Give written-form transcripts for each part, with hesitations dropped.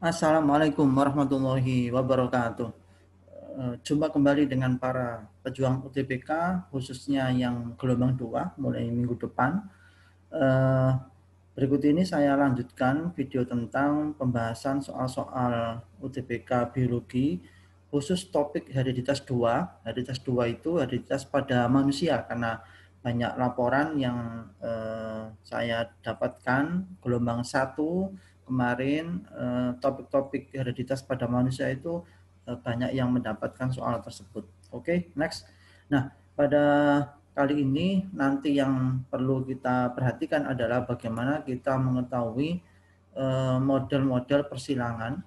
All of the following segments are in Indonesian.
Assalamualaikum warahmatullahi wabarakatuh. Jumpa kembali dengan para pejuang UTBK, khususnya yang gelombang 2 mulai minggu depan. Berikut ini saya lanjutkan video tentang pembahasan soal-soal UTBK biologi, khusus topik hereditas 2. Hereditas 2 itu hereditas pada manusia, karena banyak laporan yang saya dapatkan gelombang 1 kemarin, topik-topik hereditas pada manusia itu banyak yang mendapatkan soal tersebut. Oke, next. Nah, pada kali ini nanti yang perlu kita perhatikan adalah bagaimana kita mengetahui model-model persilangan,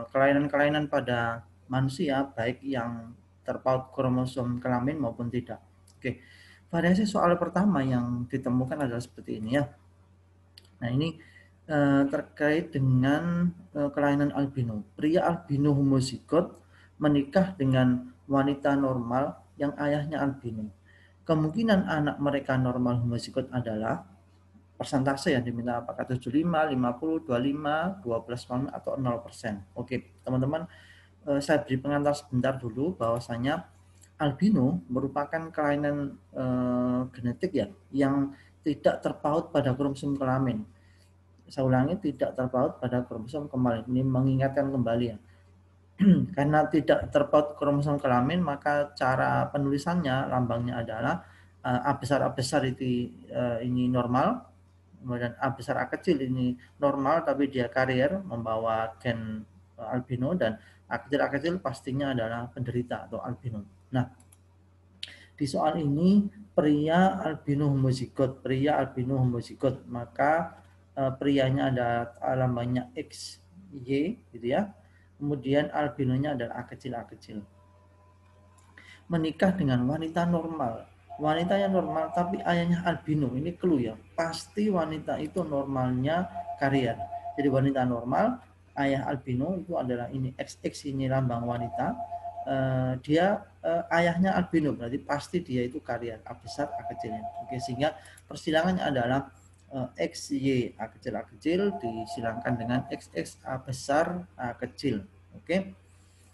kelainan-kelainan pada manusia, baik yang terpaut kromosom kelamin maupun tidak. Oke, variasi soal pertama yang ditemukan adalah seperti ini ya. Nah, ini terkait dengan kelainan albino. Pria albino homozigot menikah dengan wanita normal yang ayahnya albino. Kemungkinan anak mereka normal homozigot adalah persentase yang diminta, apakah 75, 50, 25, 12, atau 0%. Oke, teman-teman, saya beri pengantar sebentar dulu bahwasanya albino merupakan kelainan genetik ya yang tidak terpaut pada kromosom kelamin. Saya ulangi, tidak terpaut pada kromosom kelamin. Ini mengingatkan kembali ya. Karena tidak terpaut kromosom kelamin, maka cara penulisannya, lambangnya adalah A besar A besar itu ini normal, kemudian A besar A kecil ini normal, tapi dia karier membawa gen albino, dan A kecil pastinya adalah penderita atau albino. Nah, di soal ini pria albino homozigot, maka prianya ada lambangnya XY gitu ya. Kemudian albinonya adalah A kecil. Menikah dengan wanita normal. Wanita yang normal tapi ayahnya albino. Ini clue ya. Pasti wanita itu normalnya karier. Jadi wanita normal, ayah albino itu adalah ini XX, ini lambang wanita. Dia ayahnya albino, berarti pasti dia itu karier A besar A kecilnya. Oke, sehingga persilangannya adalah XY A kecil disilangkan dengan XX A besar A kecil. Oke.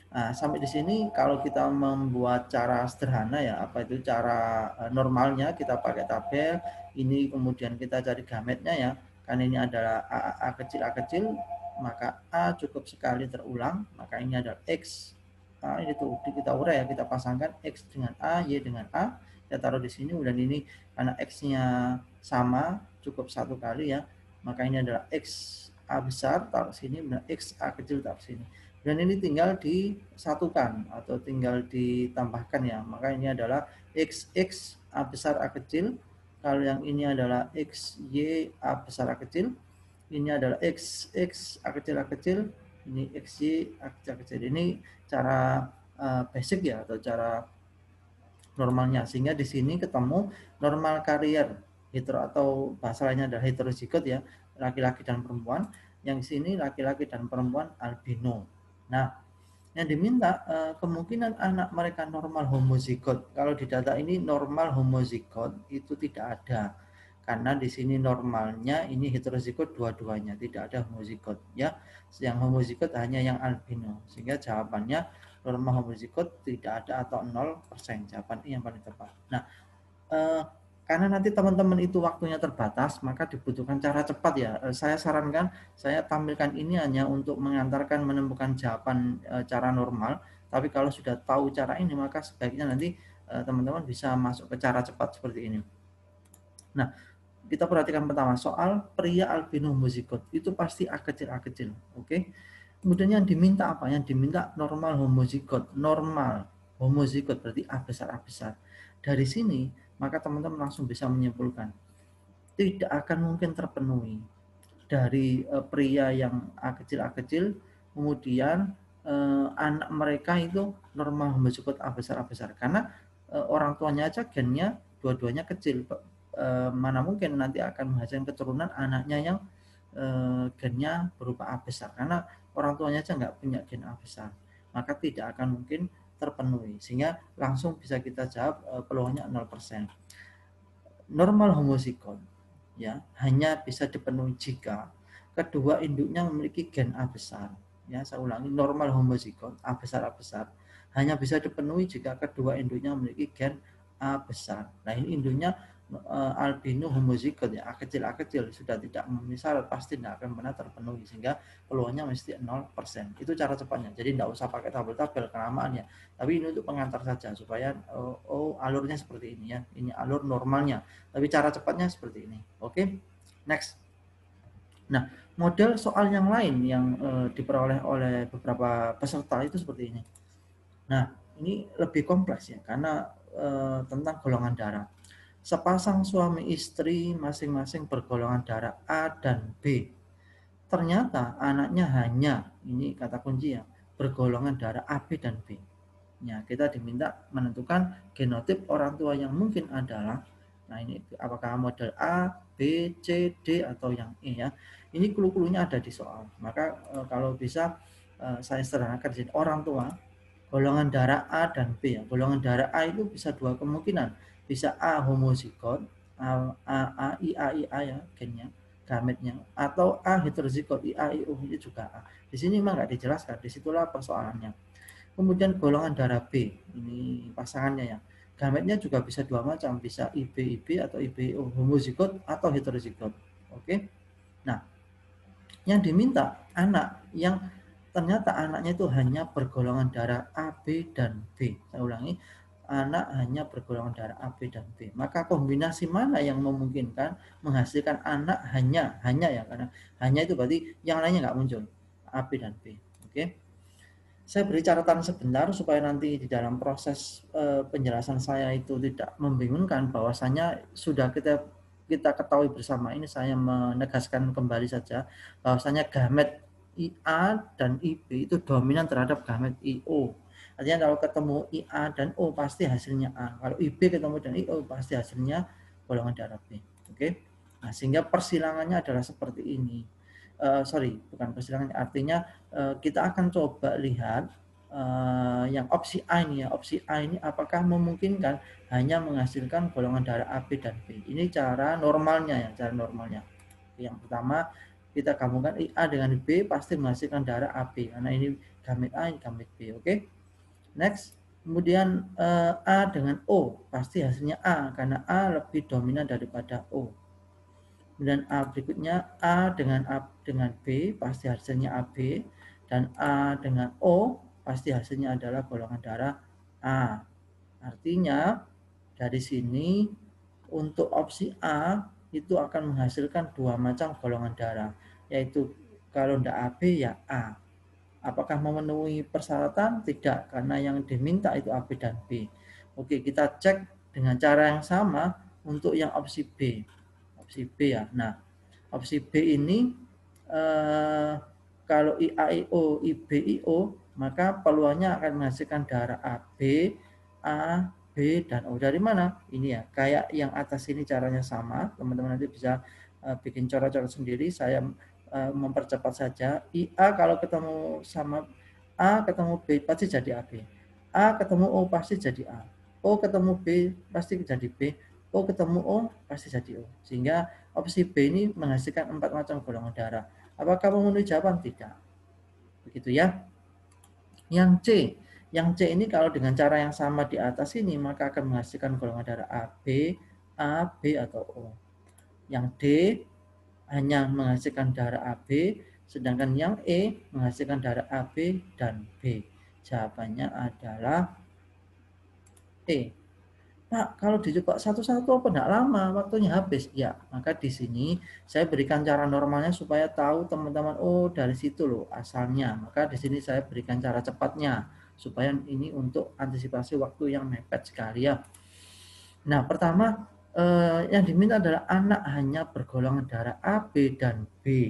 Nah, sampai di sini kalau kita membuat cara sederhana ya, apa itu cara normalnya, kita pakai tabel ini, kemudian kita cari gametnya ya. Kan ini adalah A kecil, maka A cukup sekali terulang, maka ini adalah X. Nah, ini tuh kita urai ya, kita pasangkan X dengan A, Y dengan A, kita taruh di sini. Dan ini karena X-nya sama, cukup satu kali ya, maka ini adalah X A besar taruh sini, dan X A kecil taruh sini. Dan ini tinggal disatukan atau tinggal ditambahkan ya, maka ini adalah XX A besar A kecil. Kalau yang ini adalah XY A besar A kecil, ini adalah XX A kecil, ini XY A kecil. Ini cara basic ya, atau cara normalnya, sehingga di sini ketemu normal karier hetero, atau bahasa lainnya adalah heterozigot ya, laki-laki dan perempuan. Yang di sini laki-laki dan perempuan albino. Nah, yang diminta kemungkinan anak mereka normal homozigot. Kalau di data ini normal homozigot itu tidak ada, karena di sini normalnya ini heterozigot dua-duanya, tidak ada homozigot ya. Yang homozigot hanya yang albino, sehingga jawabannya normal homozigot tidak ada atau 0%. Jawaban ini yang paling tepat. Nah, karena nanti teman-teman itu waktunya terbatas, maka dibutuhkan cara cepat ya. Saya sarankan saya tampilkan ini hanya untuk mengantarkan menemukan jawaban cara normal. Tapi kalau sudah tahu cara ini, maka sebaiknya nanti teman-teman bisa masuk ke cara cepat seperti ini. Nah, kita perhatikan pertama soal pria albino homozigot, itu pasti A kecil. Oke. Kemudian yang diminta apa? Yang diminta normal homozigot. Normal homozigot berarti A besar. Dari sini maka teman-teman langsung bisa menyimpulkan tidak akan mungkin terpenuhi dari pria yang A kecil, kemudian anak mereka itu normal homozigot A besar, karena orang tuanya aja gennya dua-duanya kecil. Mana mungkin nanti akan menghasilkan keturunan anaknya yang gennya berupa A besar, karena orang tuanya aja nggak punya gen A besar, maka tidak akan mungkin terpenuhi, sehingga langsung bisa kita jawab peluangnya 0%. Normal homozigot ya hanya bisa dipenuhi jika kedua induknya memiliki gen A besar. Ya, saya ulangi, normal homozigot A besar hanya bisa dipenuhi jika kedua induknya memiliki gen A besar. Nah, ini induknya albino homozigot ya, A kecil sudah tidak memenuhi syarat, pasti tidak akan pernah terpenuhi, sehingga peluangnya mesti 0%. Itu cara cepatnya. Jadi tidak usah pakai tabel-tabel kelamaan ya. Tapi ini untuk pengantar saja supaya alurnya seperti ini ya. Ini alur normalnya. Tapi cara cepatnya seperti ini. Oke. Next. Nah, model soal yang lain yang diperoleh oleh beberapa peserta itu seperti ini. Nah, ini lebih kompleks ya karena tentang golongan darah. Sepasang suami istri masing-masing bergolongan darah A dan B. Ternyata anaknya hanya, ini kata kunci ya, bergolongan darah AB dan B. Ya, kita diminta menentukan genotip orang tua yang mungkin adalah, nah ini apakah model A, B, C, D atau yang E ya. Ini clue-cluenya ada di soal. Maka kalau bisa saya sederhanakan di sini, orang tua golongan darah A dan B ya. Golongan darah A itu bisa dua kemungkinan. Bisa A homozigot, IA ya gennya, gametnya, atau A heterozigot, IAIO itu juga A. Di sini memang nggak dijelaskan, disitulah persoalannya. Kemudian golongan darah B, ini pasangannya ya. Gametnya juga bisa dua macam, bisa IB atau IBO, homozigot atau heterozigot. Oke. Nah, yang diminta anak yang ternyata anaknya itu hanya bergolongan darah AB dan B. Saya ulangi, anak hanya bergolongan darah AB dan B. Maka kombinasi mana yang memungkinkan menghasilkan anak hanya ya, karena hanya itu berarti yang lainnya nggak muncul, AB dan B. Oke. Saya beri catatan sebentar supaya nanti di dalam proses penjelasan saya itu tidak membingungkan, bahwasanya sudah kita ketahui bersama. Ini saya menegaskan kembali saja bahwasanya gamet IA dan IB itu dominan terhadap gamet IO. Artinya kalau ketemu IA dan O pasti hasilnya A. Kalau IB ketemu dengan IO pasti hasilnya golongan darah B. Oke. Nah, sehingga persilangannya adalah seperti ini. Bukan persilangannya, artinya kita akan coba lihat yang opsi A ini ya. Opsi A ini apakah memungkinkan hanya menghasilkan golongan darah AB dan B. Ini cara normalnya ya, cara normalnya. Yang pertama kita gabungkan A dengan B pasti menghasilkan darah AB karena ini gamet A, ini gamet B. Oke. Next. Kemudian A dengan O pasti hasilnya A karena A lebih dominan daripada O. Kemudian A berikutnya A dengan B pasti hasilnya AB, dan A dengan O pasti hasilnya adalah golongan darah A. Artinya dari sini untuk opsi A itu akan menghasilkan dua macam golongan darah, yaitu kalau tidak AB ya A. Apakah memenuhi persyaratan? Tidak, karena yang diminta itu AB dan B. Oke, kita cek dengan cara yang sama untuk yang opsi B. Opsi B ya. Nah, opsi B ini kalau IAIO, IBIO, maka peluangnya akan menghasilkan darah AB, A, B, dan O. Dari mana? Ini ya, kayak yang atas ini caranya sama. Teman-teman nanti bisa bikin coret-coret sendiri. Saya mempercepat saja. IA kalau ketemu sama A ketemu B pasti jadi AB. A ketemu O pasti jadi A. O ketemu B pasti jadi B. O ketemu O pasti jadi O. Sehingga opsi B ini menghasilkan 4 macam golongan darah. Apakah memenuhi jawaban? Tidak. Begitu ya. Yang C. Yang C ini kalau dengan cara yang sama di atas ini maka akan menghasilkan golongan darah AB, A, B atau O. Yang D hanya menghasilkan darah AB, sedangkan yang E menghasilkan darah AB dan B. Jawabannya adalah E. Pak, kalau dicoba satu-satu apa enggak lama, waktunya habis. Ya, maka di sini saya berikan cara normalnya supaya tahu teman-teman, oh dari situ loh asalnya. Maka di sini saya berikan cara cepatnya supaya ini untuk antisipasi waktu yang mepet sekali ya. Nah, pertama yang diminta adalah anak hanya bergolongan darah AB dan B.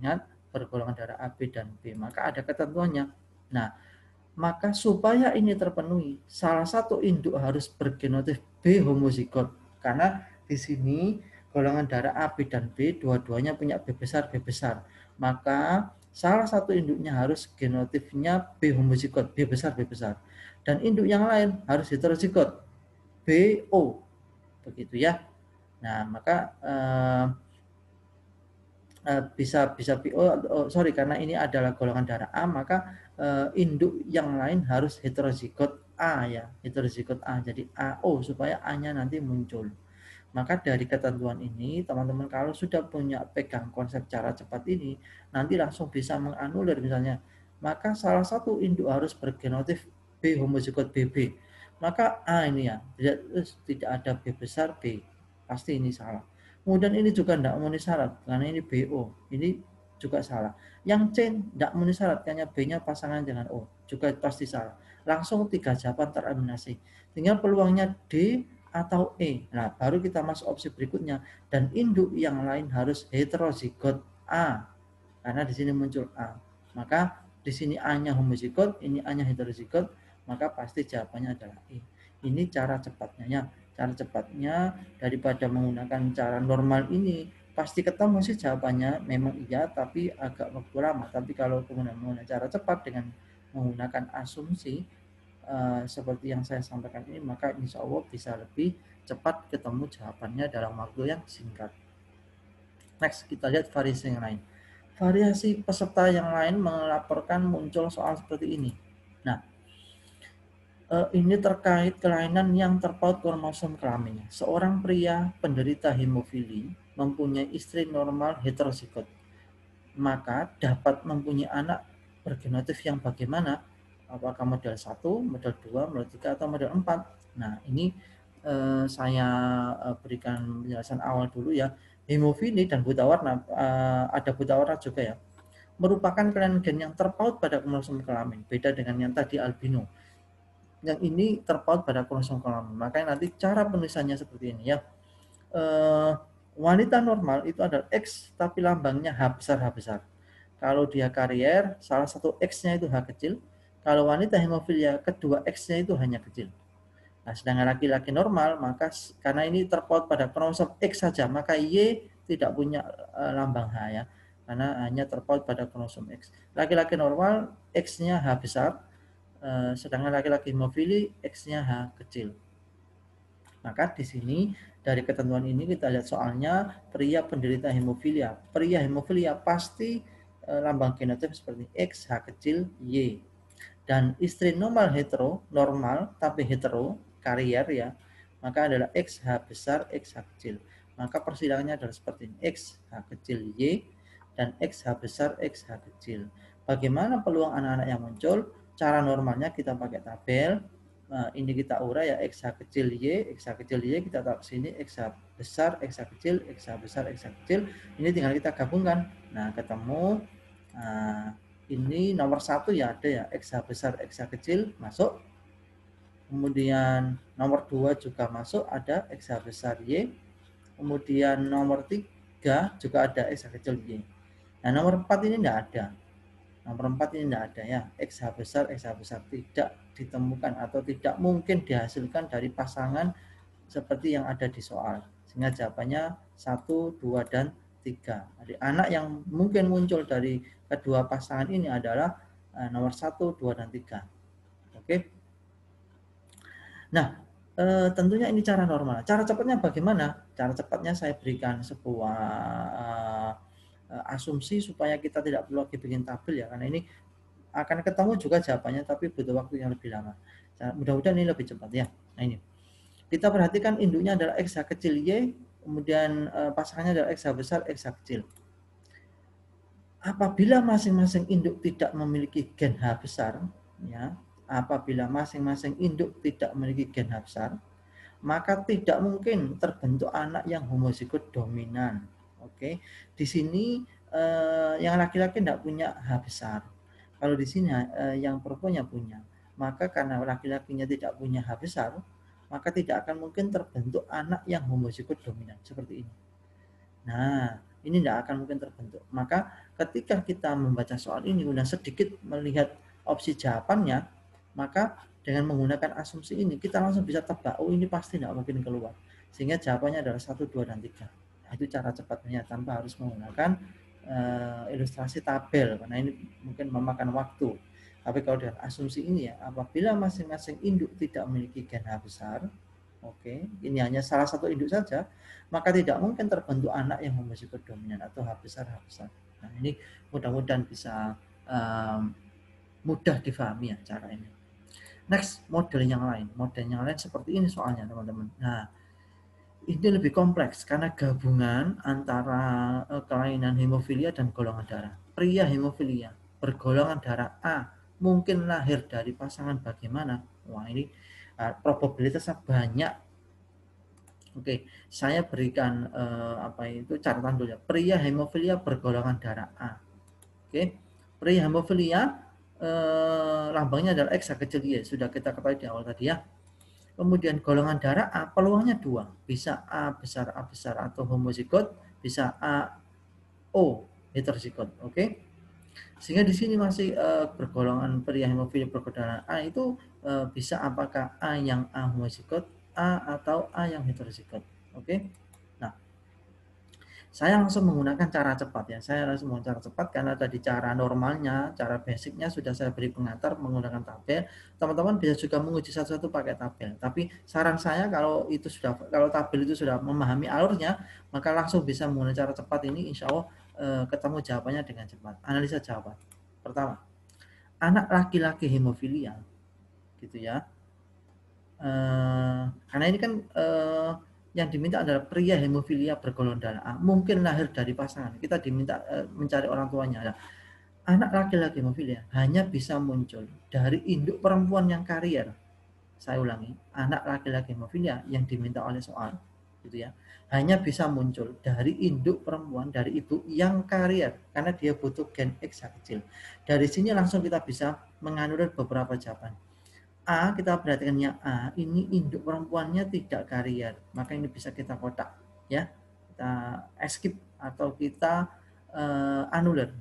Ingat, bergolongan darah AB dan B. Maka ada ketentuannya. Nah, maka supaya ini terpenuhi, salah satu induk harus bergenotip B homozigot. Karena di sini golongan darah AB dan B dua-duanya punya B besar. Maka salah satu induknya harus genotipnya B homozigot, B besar. Dan induk yang lain harus heterozigot, BO. Begitu ya. Nah, maka bisa sorry, karena ini adalah golongan darah A, maka induk yang lain harus heterozigot A ya, heterozigot A, jadi AO supaya A-nya nanti muncul. Maka dari ketentuan ini, teman-teman kalau sudah punya pegang konsep cara cepat ini, nanti langsung bisa menganulir misalnya, maka salah satu induk harus bergenotif B homozigot BB. Maka A ini ya, tidak ada B besar B, pasti ini salah. Kemudian ini juga tidak memenuhi syarat, karena ini BO, ini juga salah. Yang C tidak memenuhi syarat, karena B-nya pasangan dengan O, juga pasti salah. Langsung 3 jawaban tereliminasi. Tinggal peluangnya D atau E. Nah, baru kita masuk opsi berikutnya. Dan induk yang lain harus heterozigot A. Karena di sini muncul A. Maka di sini A-nya homozigot, ini A-nya heterozigot, maka pasti jawabannya adalah E. Ini cara cepatnya ya. Cara cepatnya daripada menggunakan cara normal ini, pasti ketemu sih jawabannya memang iya, tapi agak waktu lama. Tapi kalau kemudian menggunakan cara cepat dengan menggunakan asumsi, seperti yang saya sampaikan ini, maka insya Allah bisa lebih cepat ketemu jawabannya dalam waktu yang singkat. Next, kita lihat variasi yang lain. Variasi peserta yang lain melaporkan muncul soal seperti ini. Nah, ini terkait kelainan yang terpaut kromosom kelaminnya. Seorang pria penderita hemofili mempunyai istri normal heterozigot, maka dapat mempunyai anak bergenotif yang bagaimana? Apakah model 1, model 2, model 3, atau model 4? Nah, ini saya berikan penjelasan awal dulu ya. Hemofili dan buta warna, ada buta warna juga ya, merupakan kelainan gen yang terpaut pada kromosom kelamin. Beda dengan yang tadi albino. Yang ini terpaut pada kromosom kelamin. Makanya nanti cara penulisannya seperti ini ya. Wanita normal itu adalah X tapi lambangnya H besar H besar. Kalau dia karier, salah satu X-nya itu H kecil. Kalau wanita hemofilia, kedua X-nya itu hanya kecil. Nah, sedangkan laki-laki normal, maka karena ini terpaut pada kromosom X saja, maka Y tidak punya lambang H ya, karena hanya terpaut pada kromosom X. Laki-laki normal, X-nya H besar, sedangkan laki-laki hemofili, X-nya H kecil. Maka di sini dari ketentuan ini kita lihat soalnya pria penderita hemofilia. Pria hemofilia pasti lambang genotip seperti X, H kecil, Y. Dan istri normal normal tapi hetero, karier ya, maka adalah X, H besar, X, H kecil. Maka persidangannya adalah seperti ini, X, H kecil, Y, dan X, H besar, X, H kecil. Bagaimana peluang anak-anak yang muncul? Cara normalnya kita pakai tabel. Nah, ini kita urai ya, X, H kecil, Y, X, H kecil, Y, kita taruh sini, X, H besar, X, H kecil, X, H besar, X, H kecil. Ini tinggal kita gabungkan. Nah, ketemu. Nah, ini nomor 1 ya ada ya, X, H besar, X, H kecil, masuk. Kemudian nomor 2 juga masuk, ada X, H besar, Y. Kemudian nomor 3 juga ada X, H kecil, Y. Nah, nomor 4 ini tidak ada. Nomor 4 ini tidak ada ya, X, H besar, X, H besar tidak ditemukan atau tidak mungkin dihasilkan dari pasangan seperti yang ada di soal. Sehingga jawabannya 1, 2, dan 3. Jadi anak yang mungkin muncul dari kedua pasangan ini adalah nomor 1, 2, dan 3. Oke. Nah, tentunya ini cara normal. Cara cepatnya bagaimana? Cara cepatnya saya berikan sebuah asumsi supaya kita tidak perlu lagi bikin tabel ya, karena ini akan ketemu juga jawabannya tapi butuh waktu yang lebih lama. Mudah-mudahan ini lebih cepat ya. Nah, ini kita perhatikan induknya adalah X, H kecil, Y, kemudian pasangannya adalah X, H besar, X, H kecil. Apabila masing-masing induk tidak memiliki gen H besar, ya, apabila masing-masing induk tidak memiliki gen H besar, maka tidak mungkin terbentuk anak yang homozigot dominan. Oke, di sini yang laki-laki tidak punya H besar. Kalau di sini yang perempuannya punya, maka karena laki-lakinya tidak punya H besar, maka tidak akan mungkin terbentuk anak yang homozigot dominan seperti ini. Nah, ini tidak akan mungkin terbentuk. Maka ketika kita membaca soal ini, sudah sedikit melihat opsi jawabannya, maka dengan menggunakan asumsi ini, kita langsung bisa tebak, oh ini pasti tidak mungkin keluar. Sehingga jawabannya adalah 1, 2, dan 3. Nah, itu cara cepatnya tanpa harus menggunakan ilustrasi tabel, karena ini mungkin memakan waktu. Tapi kalau dengan asumsi ini ya, apabila masing-masing induk tidak memiliki gen H besar, Oke, ini hanya salah satu induk saja, maka tidak mungkin terbentuk anak yang homozigot dominan atau H besar H besar. Nah, ini mudah-mudahan bisa mudah difahami ya cara ini. Next, model yang lain. Model yang lain seperti ini soalnya, teman-teman. Nah, ini lebih kompleks karena gabungan antara kelainan hemofilia dan golongan darah. Pria hemofilia bergolongan darah A mungkin lahir dari pasangan bagaimana? Wah, ini probabilitasnya banyak. Oke, saya berikan catatan dulu ya. Pria hemofilia bergolongan darah A. Oke, pria hemofilia lambangnya adalah X kecil Y. Sudah kita ketahui di awal tadi ya. Kemudian golongan darah A peluangnya 2, bisa A besar atau homozigot, bisa A O heterozigot. Oke. Sehingga di sini masih bergolongan pria hemofilia bergolongan A itu bisa apakah A yang A homozigot, A atau A yang heterozigot. Oke. Nah, saya langsung menggunakan cara cepat ya. Saya langsung menggunakan cara cepat karena tadi cara normalnya, cara basicnya sudah saya beri pengantar menggunakan tabel. Teman-teman bisa juga menguji satu-satu pakai tabel. Tapi saran saya kalau tabel itu sudah memahami alurnya, maka langsung bisa menggunakan cara cepat ini. Insya Allah ketemu jawabannya dengan cepat. Analisa jawaban. Pertama, anak laki-laki hemofilia, gitu ya. Karena ini kan yang diminta adalah pria hemofilia bergolongan darah A, mungkin lahir dari pasangan. Kita diminta mencari orang tuanya. Nah, anak laki-laki hemofilia hanya bisa muncul dari induk perempuan yang karier. Saya ulangi, anak laki-laki hemofilia yang diminta oleh soal, gitu ya, hanya bisa muncul dari induk perempuan dari ibu yang karier karena dia butuh gen X kecil. Dari sini langsung kita bisa menganulir beberapa jawaban. A, kita perhatikannya A, ini induk perempuannya tidak karier, maka ini bisa kita kotak, ya, kita skip atau kita anulir.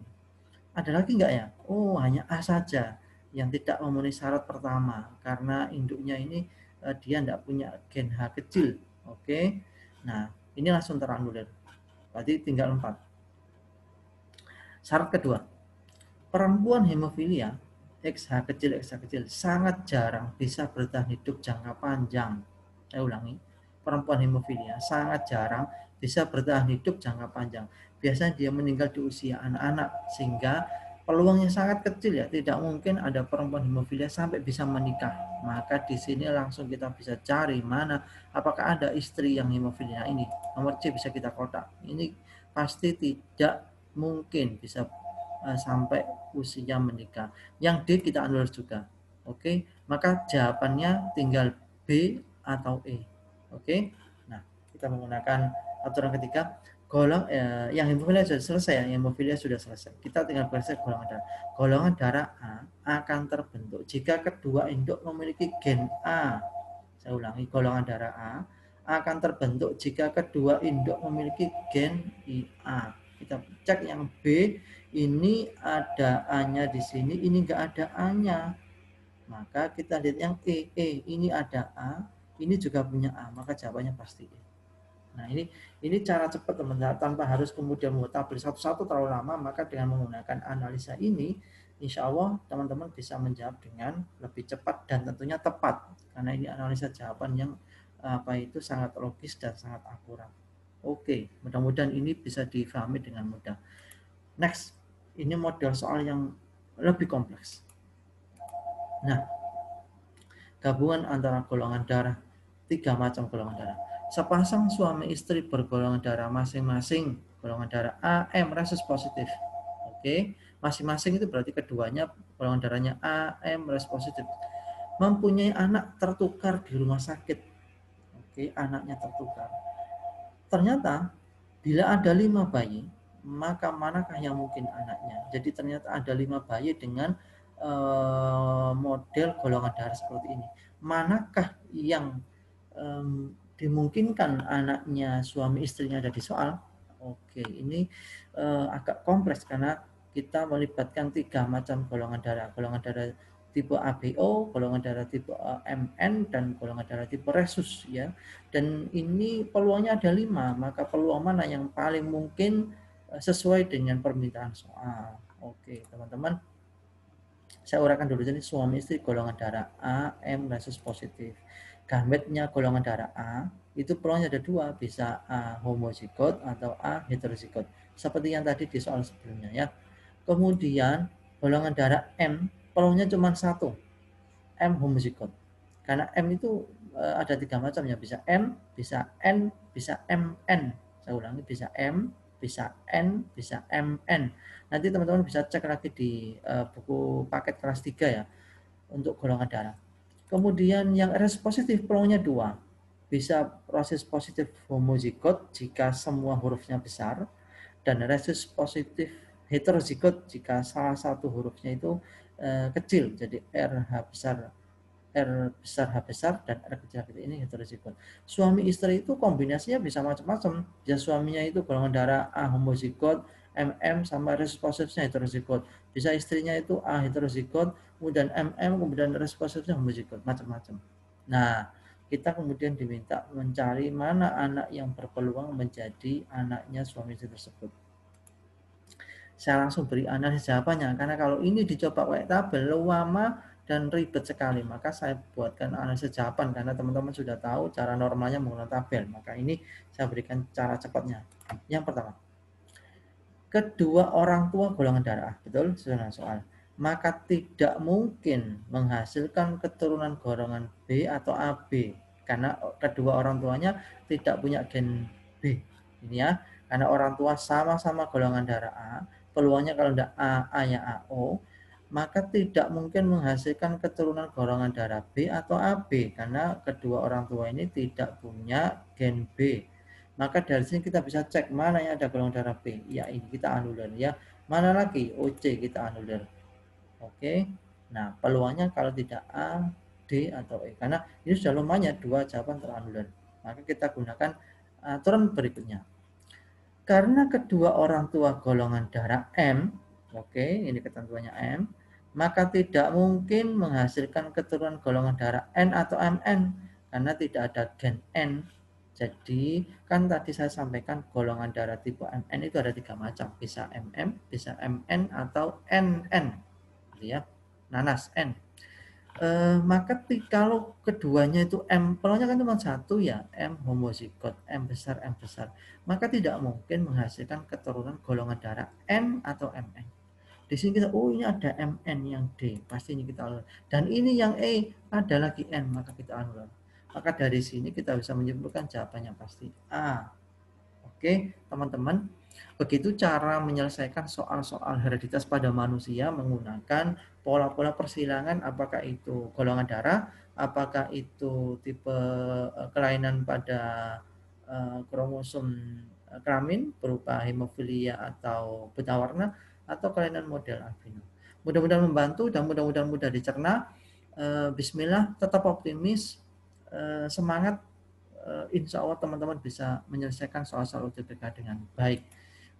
Ada lagi enggak ya? Oh, hanya A saja yang tidak memenuhi syarat pertama karena induknya ini dia tidak punya gen H kecil. Oke, nah ini langsung teranulir. Berarti tinggal 4. Syarat kedua, perempuan hemofilia XH kecil sangat jarang bisa bertahan hidup jangka panjang. Saya ulangi, perempuan hemofilia sangat jarang bisa bertahan hidup jangka panjang. Biasanya dia meninggal di usia anak-anak sehingga peluangnya sangat kecil ya. Tidak mungkin ada perempuan hemofilia sampai bisa menikah. Maka di sini langsung kita bisa cari mana apakah ada istri yang hemofilia ini. Nomor C bisa kita kotak. Ini pasti tidak mungkin bisa sampai usia menikah. Yang D kita anulir juga. Oke, maka jawabannya tinggal B atau E. Oke, nah kita menggunakan aturan ketiga. Yang hemofilia sudah selesai, yang hemofilia sudah selesai. Kita tinggal bergeser golongan darah. Golongan darah A akan terbentuk jika kedua induk memiliki gen A. Saya ulangi, golongan darah A akan terbentuk jika kedua induk memiliki gen IA. Kita cek yang B, ini ada A-nya di sini, ini enggak ada A-nya. Maka kita lihat yang E, ini ada A, ini juga punya A, maka jawabannya pasti E. Nah, ini cara cepat teman-teman, tanpa harus kemudian membuat tabel satu-satu terlalu lama, maka dengan menggunakan analisa ini, insya Allah teman-teman bisa menjawab dengan lebih cepat dan tentunya tepat, karena ini analisa jawaban yang sangat logis dan sangat akurat. Oke, mudah-mudahan ini bisa difahami dengan mudah. Next, ini model soal yang lebih kompleks. Nah, gabungan antara golongan darah, 3 macam golongan darah. Sepasang suami istri bergolongan darah masing-masing, golongan darah AM resus positif. Oke, masing-masing itu berarti keduanya golongan darahnya AM resus positif. Mempunyai anak tertukar di rumah sakit. Oke, anaknya tertukar. Ternyata bila ada 5 bayi, maka manakah yang mungkin anaknya? Jadi ternyata ada 5 bayi dengan model golongan darah seperti ini. Manakah yang dimungkinkan anaknya suami istrinya ada di soal? Oke, ini agak kompleks karena kita melibatkan 3 macam golongan darah. Golongan darah tipe ABO, golongan darah tipe MN, dan golongan darah tipe resus ya. Dan ini peluangnya ada 5, maka peluang mana yang paling mungkin sesuai dengan permintaan soal. Oke, teman-teman. Saya uraikan dulu, jadi suami istri golongan darah AM resus positif. gametnya golongan darah A, itu peluangnya ada dua, bisa A homozigot atau A heterozigot. Seperti yang tadi di soal sebelumnya ya. Kemudian golongan darah M, peluangnya cuma satu, M homozigot. Karena M itu ada 3 macam ya, bisa M, bisa N, bisa MN. Saya ulangi, bisa M, bisa N, bisa MN. Nanti teman-teman bisa cek lagi di buku paket kelas 3 ya untuk golongan darah. Kemudian yang RS positif peluangnya 2. Bisa proses positif homozigot jika semua hurufnya besar, dan resus positif heterozigot jika salah satu hurufnya itu kecil, jadi RH besar, R besar, H besar, dan R kecil ini heterozigot. Suami istri itu kombinasinya bisa macam-macam. Bisa suaminya itu golongan darah A homozigot, MM sama resus positifnya heterozigot. Bisa istrinya itu A heterozigot, kemudian MM, kemudian resus positifnya homozigot, macam-macam. Nah, kita kemudian diminta mencari mana anak yang berpeluang menjadi anaknya suami istri tersebut. Saya langsung beri analisis jawabannya, karena kalau ini dicoba pakai tabel lama dan ribet sekali, maka saya buatkan analisis jawaban karena teman-teman sudah tahu cara normalnya menggunakan tabel. Maka ini saya berikan cara cepatnya. Yang pertama, kedua orang tua golongan darah, betul sudah soal. Maka tidak mungkin menghasilkan keturunan golongan B atau AB karena kedua orang tuanya tidak punya gen B. Ini ya, karena orang tua sama-sama golongan darah A, peluangnya kalau tidak A ya AO, maka tidak mungkin menghasilkan keturunan golongan darah B atau AB karena kedua orang tua ini tidak punya gen B. Maka dari sini kita bisa cek mana yang ada golongan darah B. Ya ini kita anulir ya. Mana lagi OC kita anulir. Oke. Nah peluangnya kalau tidak A, D atau E. Karena ini sudah lumayan 2 jawaban teranulir. Maka kita gunakan aturan berikutnya. Karena kedua orang tua golongan darah M, oke, ini ketentuannya M, maka tidak mungkin menghasilkan keturunan golongan darah N atau MN karena tidak ada gen N. Jadi kan tadi saya sampaikan golongan darah tipe MN itu ada 3 macam, bisa MM, bisa MN atau NN, ya, nanas N. Maka kalau keduanya itu M, peluangnya kan cuma satu ya, M homozigot, M besar, maka tidak mungkin menghasilkan keturunan golongan darah N atau MN. Di sini kita, oh ini ada MN yang D, pasti ini kita anulir. Dan ini yang E, ada lagi N, maka kita anulir. Maka dari sini kita bisa menyimpulkan jawabannya pasti A. Oke, teman-teman. Begitu cara menyelesaikan soal-soal hereditas pada manusia menggunakan pola-pola persilangan, apakah itu golongan darah, apakah itu tipe kelainan pada kromosom kelamin berupa hemofilia atau buta warna, atau kelainan model albino. Mudah-mudahan membantu dan mudah-mudahan mudah dicerna. Bismillah, tetap optimis, semangat. Insya Allah teman-teman bisa menyelesaikan soal-soal UTBK dengan baik.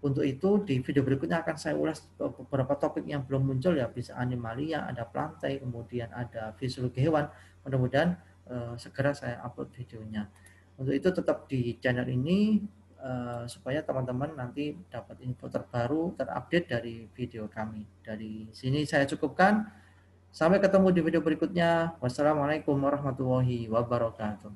Untuk itu di video berikutnya akan saya ulas beberapa topik yang belum muncul ya, bisa animalia, ada plantae, kemudian ada fisiologi hewan. Mudah-mudahan segera saya upload videonya. Untuk itu tetap di channel ini supaya teman-teman nanti dapat info terbaru, terupdate dari video kami. Dari sini saya cukupkan. Sampai ketemu di video berikutnya. Wassalamualaikum warahmatullahi wabarakatuh.